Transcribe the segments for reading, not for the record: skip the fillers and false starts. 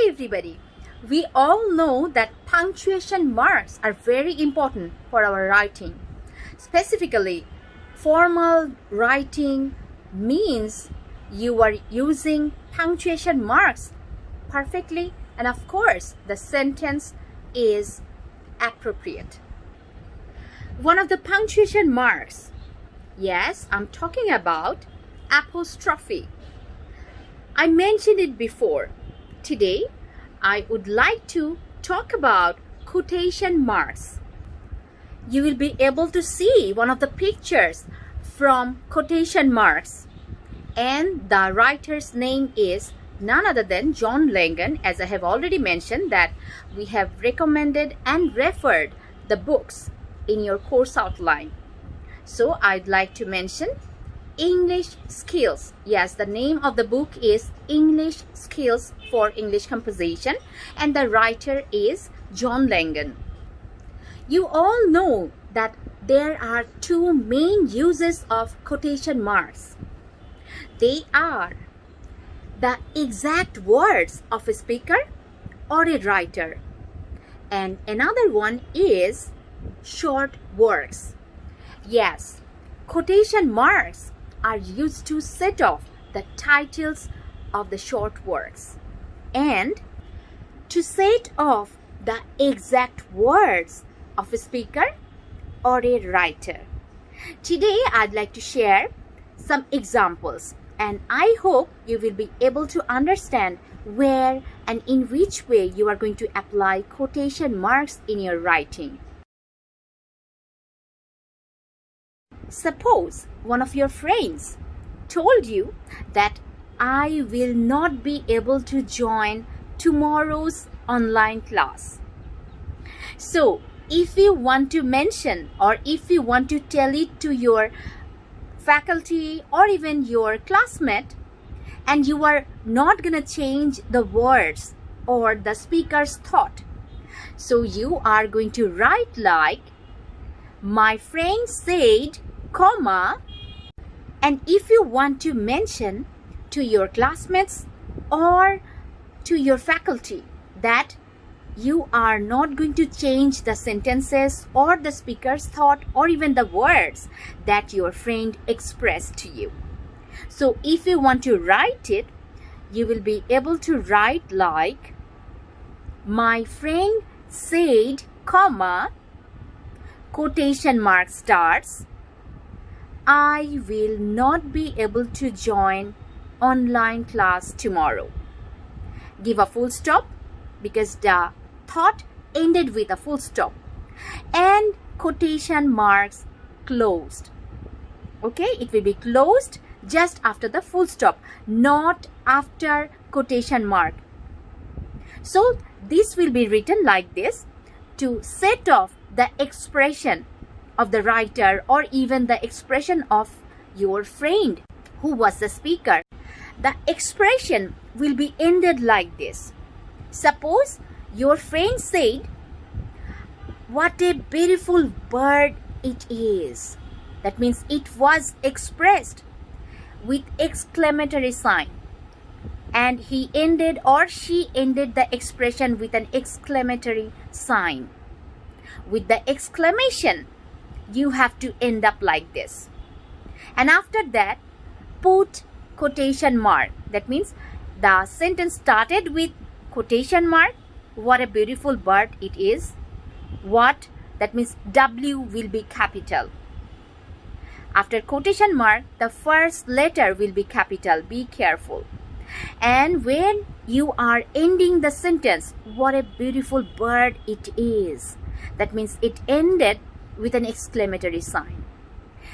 Hi everybody. We all know that punctuation marks are very important for our writing. Specifically, formal writing means you are using punctuation marks perfectly, and of course the sentence is appropriate. One of the punctuation marks, yes, I'm talking about apostrophe. I mentioned it before. Today, I would like to talk about quotation marks. You will be able to see one of the pictures from quotation marks, and the writer's name is none other than John Langan. As I have already mentioned that we have recommended and referred the books in your course outline. So I'd like to mention English Skills. Yes, the name of the book is English Skills for English Composition, and the writer is John Langan. You all know that there are two main uses of quotation marks. They are the exact words of a speaker or a writer, and another one is short words. Yes, quotation marks are used to set off the titles of the short works and to set off the exact words of a speaker or a writer. Today I'd like to share some examples, and I hope you will be able to understand where and in which way you are going to apply quotation marks in your writing. Suppose one of your friends told you that I will not be able to join tomorrow's online class. So, if you want to mention or if you want to tell it to your faculty or even your classmate, and you are not going to change the words or the speaker's thought, so you are going to write like, my friend said, comma, and if you want to mention to your classmates or to your faculty that you are not going to change the sentences or the speaker's thought or even the words that your friend expressed to you. So if you want to write it, you will be able to write like, my friend said, comma, quotation mark starts, I will not be able to join online class tomorrow. Give a full stop because the thought ended with a full stop, and quotation marks closed. Okay, it will be closed just after the full stop, not after quotation mark. So this will be written like this to set off the expression of the writer or even the expression of your friend who was the speaker. The expression will be ended like this. Suppose your friend said, what a beautiful bird it is. That means it was expressed with exclamatory sign, and he ended or she ended the expression with an exclamatory sign. With the exclamation, you have to end up like this, and after that put quotation mark. That means the sentence started with quotation mark, what a beautiful bird it is. What? That means W will be capital. After quotation mark, the first letter will be capital. Be careful. And when you are ending the sentence, what a beautiful bird it is, that means it ended with an exclamatory sign.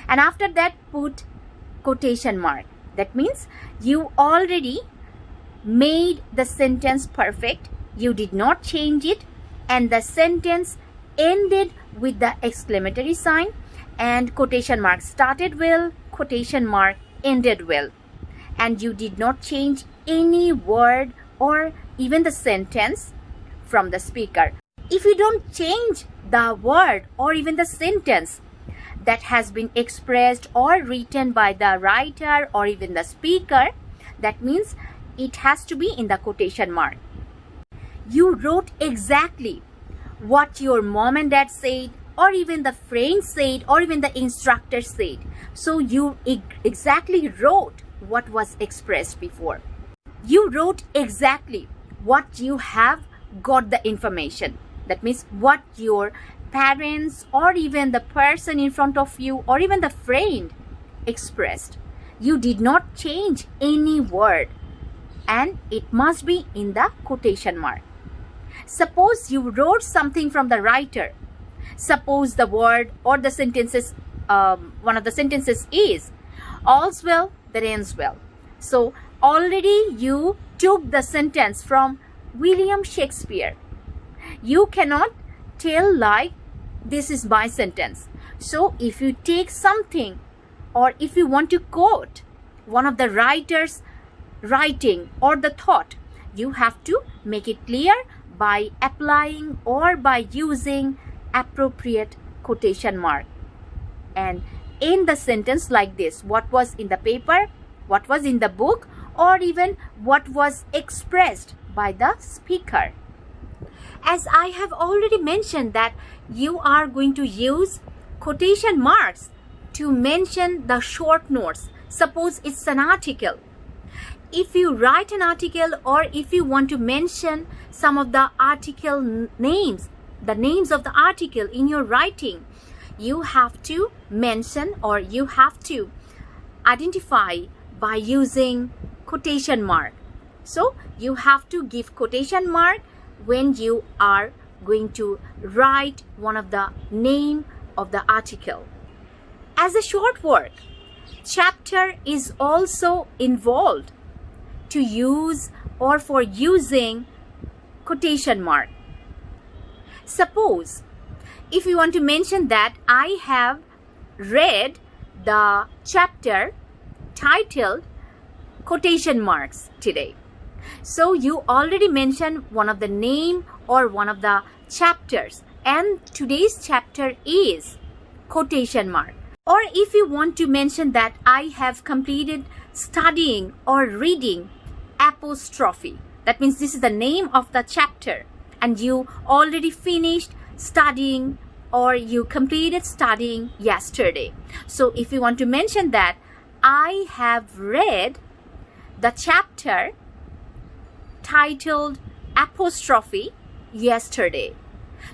And after that put quotation mark. That means you already made the sentence perfect. You did not change it, and the sentence ended with the exclamatory sign, and quotation mark started well, quotation mark ended well, and you did not change any word or even the sentence from the speaker. If you don't change the word or even the sentence that has been expressed or written by the writer or even the speaker, that means it has to be in the quotation mark. You wrote exactly what your mom and dad said, or even the friends said, or even the instructor said. So you exactly wrote what was expressed before. You wrote exactly what you have got the information. That means what your parents or even the person in front of you or even the friend expressed. You did not change any word, and it must be in the quotation mark. Suppose you wrote something from the writer. Suppose the word or the sentences, one of the sentences is, all's well that ends well. So already you took the sentence from William Shakespeare. You cannot tell like this is my sentence. So if you take something, or if you want to quote one of the writer's writing or the thought, you have to make it clear by applying or by using appropriate quotation mark. And in the sentence like this, what was in the paper, what was in the book, or even what was expressed by the speaker. As I have already mentioned that you are going to use quotation marks to mention the short notes. Suppose it's an article. If you write an article, or if you want to mention some of the article names, the names of the article in your writing, you have to mention or you have to identify by using quotation mark. So you have to give quotation mark when you are going to write one of the name of the article. As a short work, chapter is also involved to use or for using quotation mark. Suppose if you want to mention that I have read the chapter titled quotation marks today. So you already mentioned one of the name or one of the chapters, and today's chapter is quotation mark. Or if you want to mention that I have completed studying or reading apostrophe, that means this is the name of the chapter and you already finished studying or you completed studying yesterday. So if you want to mention that I have read the chapter titled apostrophe yesterday.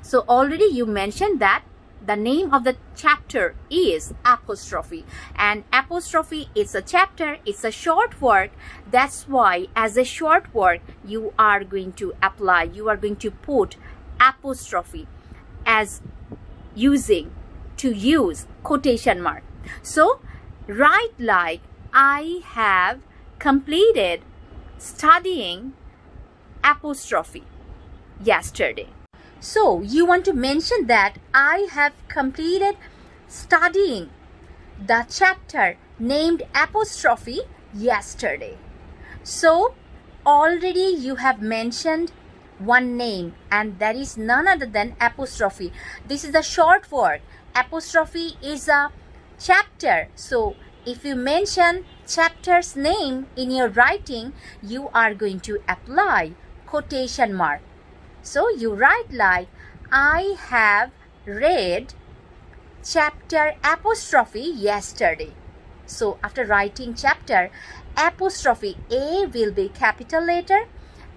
So already you mentioned that the name of the chapter is apostrophe, and apostrophe is a chapter, it's a short word. That's why as a short word you are going to apply, you are going to put apostrophe as to use quotation mark. So write like I have completed studying apostrophe yesterday. So you want to mention that I have completed studying the chapter named apostrophe yesterday. So already you have mentioned one name, and that is none other than apostrophe. This is the short word. Apostrophe is a chapter. So if you mention chapter's name in your writing, you are going to apply quotation mark. So you write like I have read chapter apostrophe yesterday. So after writing chapter, apostrophe A will be capital letter,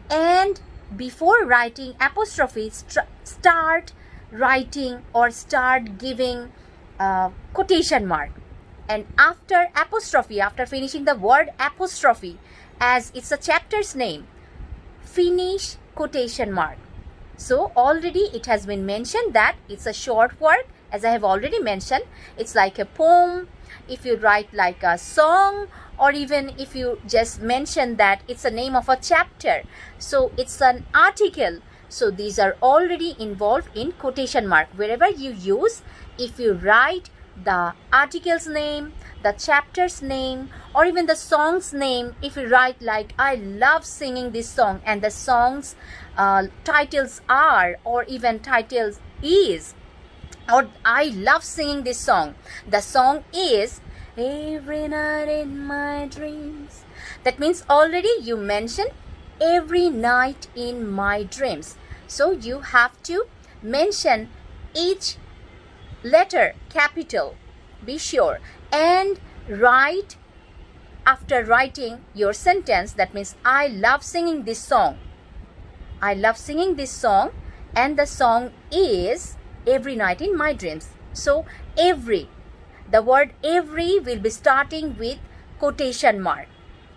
and before writing apostrophe start writing or start giving quotation mark. And after apostrophe, after finishing the word apostrophe, as it's a chapter's name, finish quotation mark. So already it has been mentioned that it's a short word. As I have already mentioned, it's like a poem. If you write like a song, or even if you just mention that it's a name of a chapter, so it's an article. So these are already involved in quotation mark. Wherever you use, if you write the article's name, the chapter's name, or even the song's name, if you write like I love singing this song, and the song's titles are, or even titles is, or I love singing this song, the song is Every Night in My Dreams. That means already you mentioned every night in my dreams. So you have to mention each letter capital, be sure, and write. After writing your sentence, that means I love singing this song. I love singing this song, and the song is every night in my dreams. So every, the word every will be starting with quotation mark.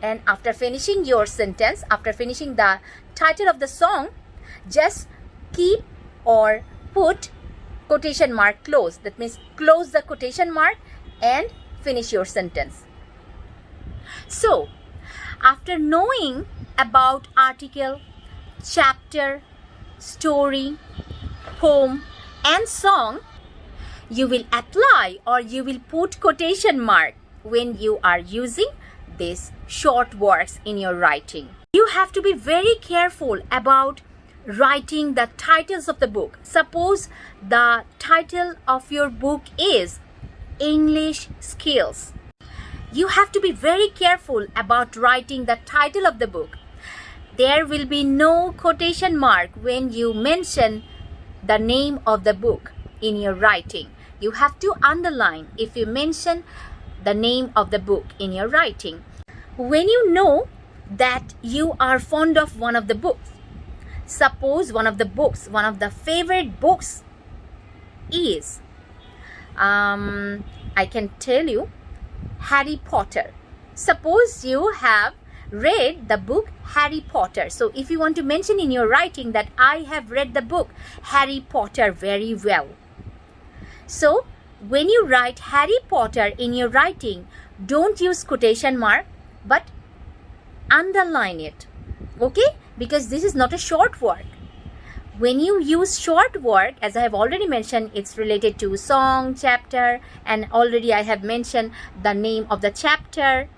And after finishing your sentence, after finishing the title of the song, just keep or put quotation mark close. That means close the quotation mark and finish your sentence. So after knowing about article, chapter, story, poem and song, you will apply or you will put quotation mark when you are using these short works in your writing. You have to be very careful about writing the titles of the book. Suppose the title of your book is English Skills. You have to be very careful about writing the title of the book. There will be no quotation mark when you mention the name of the book in your writing. You have to underline if you mention the name of the book in your writing. When you know that you are fond of one of the books, suppose one of the favorite books is, I can tell you, Harry Potter. Suppose you have read the book Harry Potter. So if you want to mention in your writing that I have read the book Harry Potter very well. So when you write Harry Potter in your writing, don't use quotation mark but underline it. Okay? Because this is not a short work. When you use short work, as I have already mentioned, it's related to song, chapter, and already I have mentioned the name of the chapter,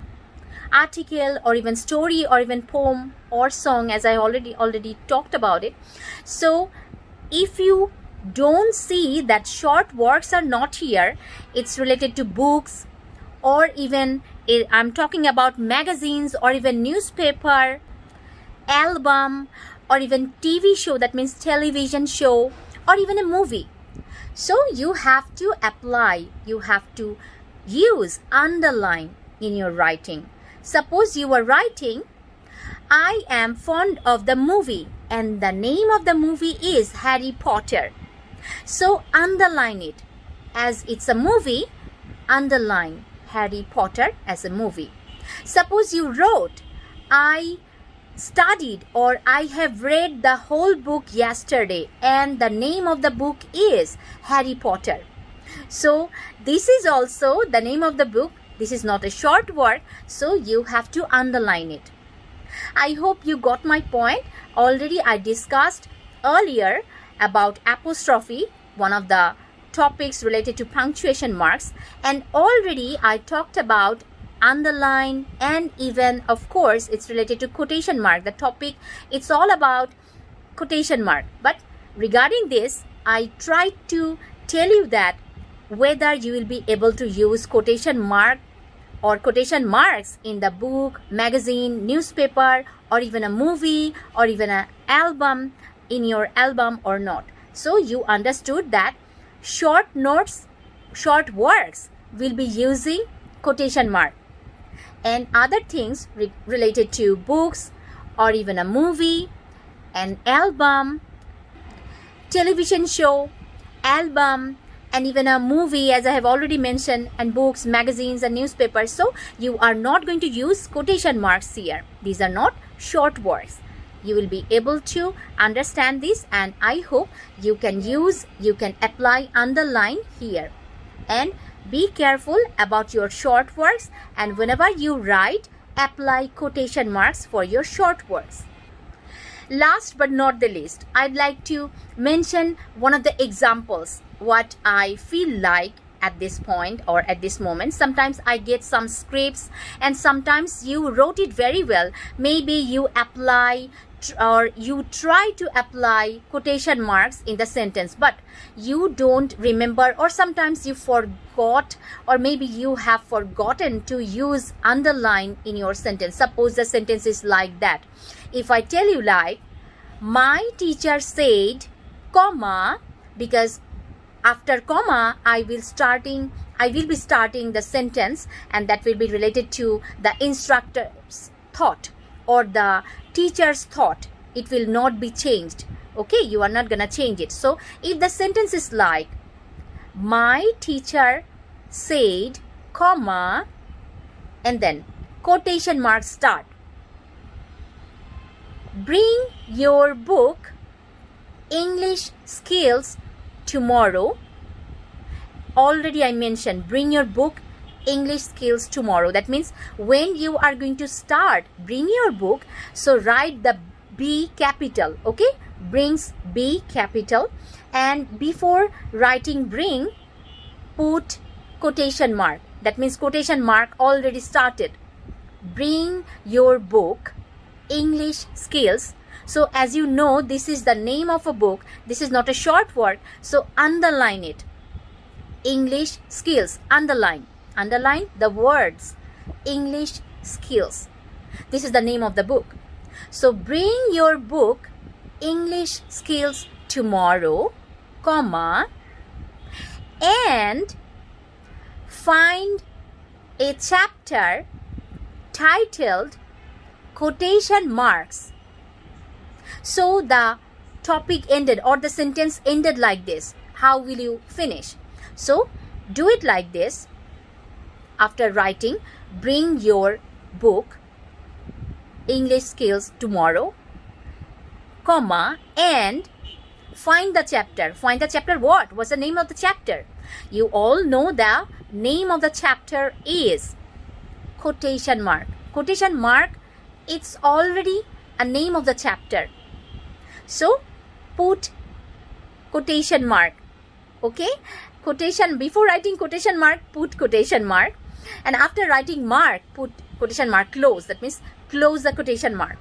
article, or even story, or even poem or song, as I already talked about it. So if you don't see that short works are not here, it's related to books, or even I'm talking about magazines, or even newspaper, album, or even TV show, that means television show, or even a movie. So you have to apply, you have to use underline in your writing. Suppose you are writing, I am fond of the movie, and the name of the movie is Harry Potter. So underline it. As it's a movie, underline Harry Potter as a movie. Suppose you wrote, I studied or I have read the whole book yesterday, and the name of the book is Harry Potter. So this is also the name of the book. This is not a short word, so you have to underline it. I hope you got my point. Already I discussed earlier about apostrophe, one of the topics related to punctuation marks, and already I talked about underline, and even of course it's related to quotation mark. The topic, it's all about quotation mark. But regarding this, I tried to tell you that whether you will be able to use quotation mark or quotation marks in the book, magazine, newspaper, or even a movie, or even an album, in your album or not. So you understood that short notes, short works will be using quotation mark, and other things related to books, or even a movie, an album, television show, album, and even a movie, as I have already mentioned, and books, magazines, and newspapers. So you are not going to use quotation marks here. These are not short words. You will be able to understand this, and I hope you can apply underline here. And be careful about your short words, and whenever you write, apply quotation marks for your short words. Last but not the least, I'd like to mention one of the examples, what I feel like at this point or at this moment. Sometimes I get some scripts, and sometimes you wrote it very well. Maybe you apply or you try to apply quotation marks in the sentence, but you don't remember, or sometimes you forgot, or maybe you have forgotten to use underline in your sentence. Suppose the sentence is like that: if I tell you like, my teacher said, comma, because after comma I will be starting the sentence, and that will be related to the instructor's thought or the teacher's thought. It will not be changed. Okay, you are not gonna change it. So if the sentence is like, my teacher said, comma, and then quotation marks start. Bring your book English skills tomorrow. Already I mentioned, bring your book English skills tomorrow. That means when you are going to start, bring your book, so write the B capital. Okay, brings B capital, and before writing bring, put quotation mark. That means quotation mark already started. Bring your book English skills. So as you know, this is the name of a book. This is not a short word. So underline it. English skills. Underline. Underline the words. English skills. This is the name of the book. So bring your book English skills tomorrow, comma, and find a chapter titled quotation marks. So the topic ended, or the sentence ended like this. How will you finish? So do it like this. After writing, bring your book English skills tomorrow, comma, and find the chapter. Find the chapter what? What's the name of the chapter? You all know the name of the chapter is quotation mark. Quotation mark, it's already a name of the chapter. So put quotation mark. Okay, quotation, before writing quotation mark, put quotation mark, and after writing mark, put quotation mark close. That means close the quotation mark.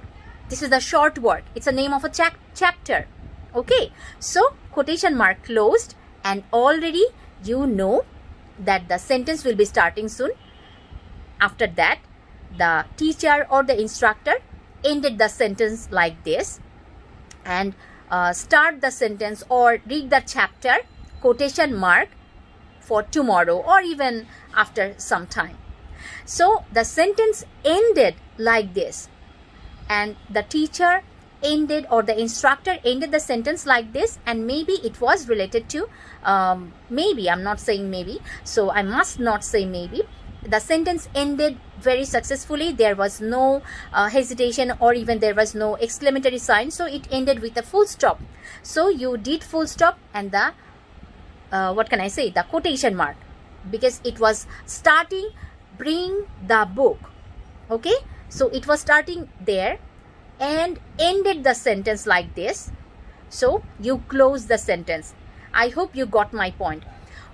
This is the short word. It's a name of a chapter. Okay, so quotation mark closed, and already you know that the sentence will be starting soon. After that, the teacher or the instructor ended the sentence like this, and start the sentence or read the chapter, quotation mark, for tomorrow or even after some time. So the sentence ended like this, and the teacher ended or the instructor ended the sentence like this, and maybe it was related to maybe, I'm not saying maybe, so I must not say maybe. The sentence ended very successfully. There was no hesitation, or even there was no exclamatory sign, so it ended with a full stop. So you did full stop and the what can I say, the quotation mark, because it was starting bring the book. Okay, so it was starting there and ended the sentence like this, so you close the sentence. I hope you got my point.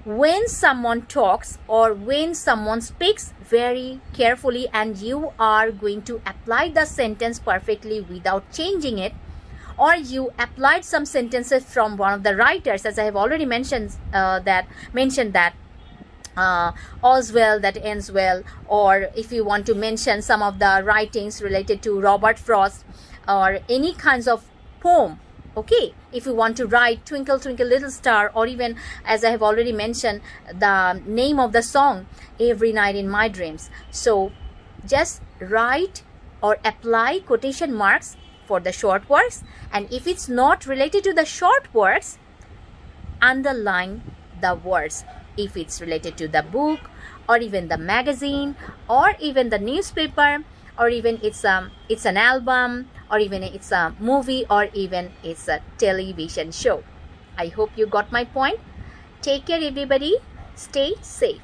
When someone talks or when someone speaks, very carefully, and you are going to apply the sentence perfectly without changing it, or you applied some sentences from one of the writers, as I have already mentioned that all's well that ends well, or if you want to mention some of the writings related to Robert Frost or any kinds of poem. Okay, if you want to write Twinkle Twinkle Little Star, or even, as I have already mentioned, the name of the song Every Night in My Dreams. So just write or apply quotation marks for the short words, and if it's not related to the short words, underline the words. If it's related to the book or even the magazine or even the newspaper, or even it's an album, or even it's a movie, or even it's a television show. I hope you got my point. Take care everybody. Stay safe.